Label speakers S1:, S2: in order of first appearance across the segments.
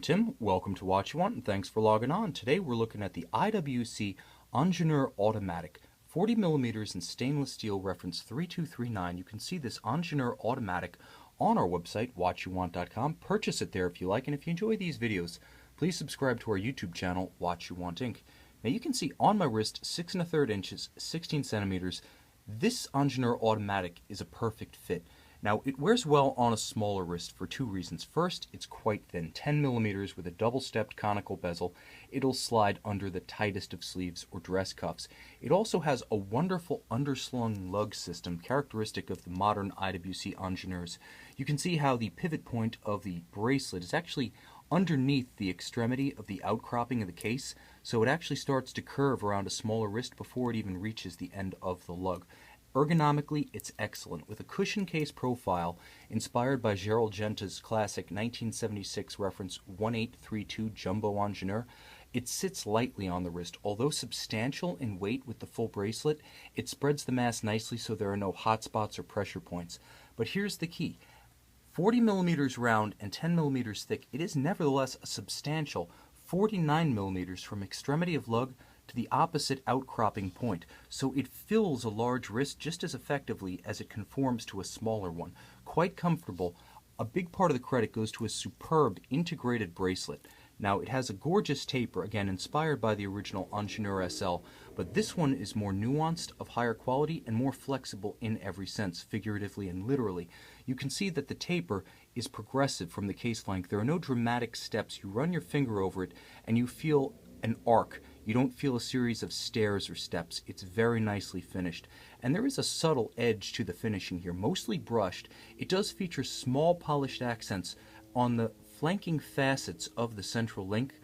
S1: Tim. Welcome to Watch You Want, and thanks for logging on. Today we're looking at the IWC Ingenieur Automatic 40 millimeters in stainless steel, reference 3239. You can see this Ingenieur Automatic on our website, watchyouwant.com. Purchase it there if you like, and if you enjoy these videos, please subscribe to our YouTube channel, Watch You Want Inc. Now you can see on my wrist, 6 1/3 inches, 16 centimeters. This Ingenieur Automatic is a perfect fit. Now, it wears well on a smaller wrist for two reasons. First, it's quite thin, 10 millimeters with a double-stepped conical bezel. It'll slide under the tightest of sleeves or dress cuffs. It also has a wonderful underslung lug system, characteristic of the modern IWC Ingenieurs. You can see how the pivot point of the bracelet is actually underneath the extremity of the outcropping of the case, so it actually starts to curve around a smaller wrist before it even reaches the end of the lug. Ergonomically, it's excellent, with a cushion case profile inspired by Gerald Genta's classic 1976 reference 1832 Jumbo Ingenieur. It sits lightly on the wrist. Although substantial in weight with the full bracelet, it spreads the mass nicely so there are no hot spots or pressure points. But here's the key. 40 millimeters round and 10 millimeters thick, it is nevertheless a substantial 49 millimeters from extremity of lug to the opposite outcropping point, so it fills a large wrist just as effectively as it conforms to a smaller one. Quite comfortable. A big part of the credit goes to a superb integrated bracelet. Now, it has a gorgeous taper, again inspired by the original Ingenieur SL, but this one is more nuanced, of higher quality, and more flexible in every sense, figuratively and literally. You can see that the taper is progressive from the case flank. There are no dramatic steps. You run your finger over it and you feel an arc. You don't feel a series of stairs or steps. It's very nicely finished. And there is a subtle edge to the finishing here, mostly brushed. It does feature small polished accents on the flanking facets of the central link,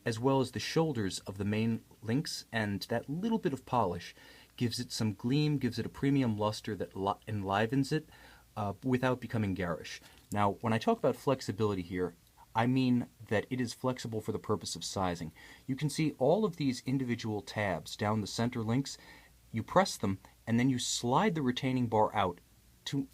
S1: as well as the shoulders of the main links, and that little bit of polish gives it some gleam, gives it a premium luster that enlivens it without becoming garish. Now, when I talk about flexibility here, I mean that it is flexible for the purpose of sizing. You can see all of these individual tabs down the center links. You press them and then you slide the retaining bar out to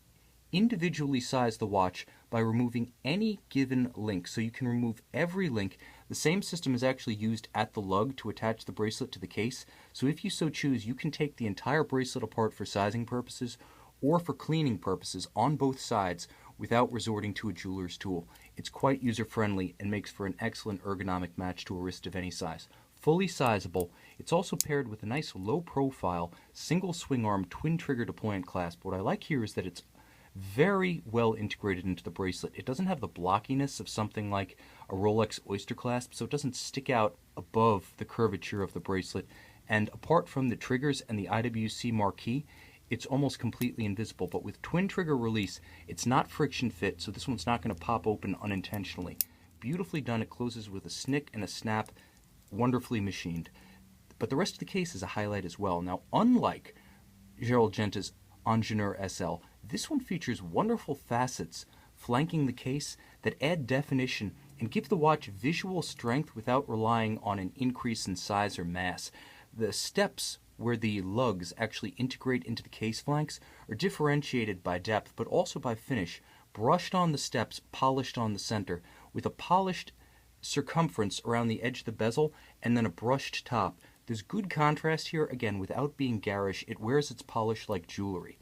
S1: individually size the watch by removing any given link. So you can remove every link. The same system is actually used at the lug to attach the bracelet to the case. So if you so choose, you can take the entire bracelet apart for sizing purposes or for cleaning purposes on both sides without resorting to a jeweler's tool. It's quite user-friendly and makes for an excellent ergonomic match to a wrist of any size. Fully sizable, it's also paired with a nice low-profile, single swing arm, twin-trigger deployant clasp. What I like here is that it's very well integrated into the bracelet. It doesn't have the blockiness of something like a Rolex Oyster clasp, so it doesn't stick out above the curvature of the bracelet. And apart from the triggers and the IWC marquee, it's almost completely invisible. But with twin trigger release, it's not friction fit, so this one's not going to pop open unintentionally. Beautifully done. It closes with a snick and a snap, wonderfully machined. But the rest of the case is a highlight as well. Now, unlike Gerald Genta's Ingenieur SL, this one features wonderful facets flanking the case that add definition and give the watch visual strength without relying on an increase in size or mass. The steps where the lugs actually integrate into the case flanks are differentiated by depth but also by finish. Brushed on the steps, polished on the center, with a polished circumference around the edge of the bezel and then a brushed top. There's good contrast here, again, without being garish. It wears its polish like jewelry.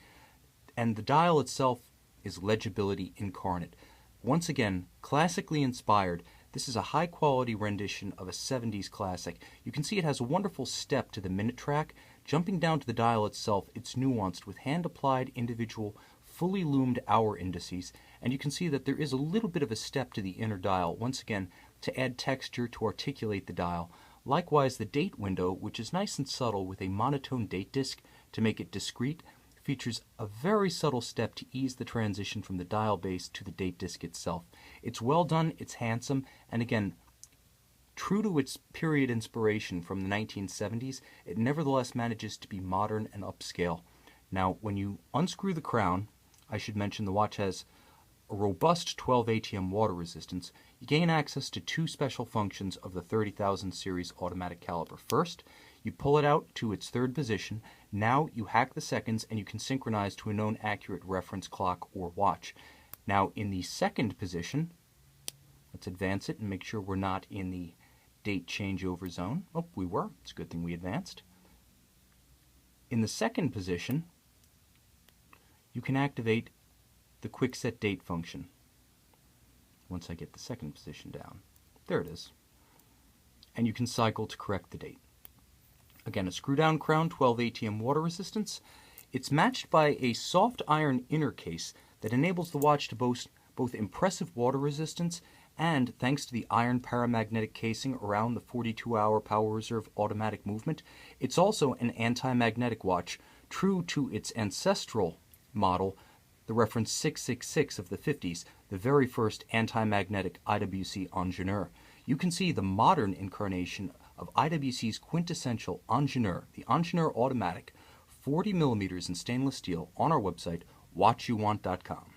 S1: And the dial itself is legibility incarnate. Once again, classically inspired. This is a high-quality rendition of a 70s classic. You can see it has a wonderful step to the minute track. Jumping down to the dial itself, it's nuanced with hand-applied individual, fully loomed hour indices, and you can see that there is a little bit of a step to the inner dial, once again, to add texture to articulate the dial. Likewise, the date window, which is nice and subtle with a monotone date disc to make it discreet, features a very subtle step to ease the transition from the dial base to the date disc itself. It's well done, it's handsome, and again, true to its period inspiration from the 1970s, it nevertheless manages to be modern and upscale. Now, when you unscrew the crown, I should mention the watch has a robust 12 ATM water resistance. You gain access to two special functions of the 30,000 series automatic caliber. First, you pull it out to its third position. Now you hack the seconds and you can synchronize to a known accurate reference clock or watch. Now in the second position, Let's advance it and make sure we're not in the date changeover zone. Oh, we were. It's a good thing we advanced. In the second position, you can activate the quick set date function. Once I get the second position down. There it is. And you can cycle to correct the date. Again, a screw down crown, 12 ATM water resistance. It's matched by a soft iron inner case that enables the watch to boast both impressive water resistance and, thanks to the iron paramagnetic casing around the 42-hour power reserve automatic movement, it's also an anti-magnetic watch, true to its ancestral model, the reference 666 of the 50s, the very first anti-magnetic IWC Ingenieur. You can see the modern incarnation of IWC's quintessential Ingenieur, the Ingenieur Automatic, 40 millimeters in stainless steel, on our website, watchyouwant.com.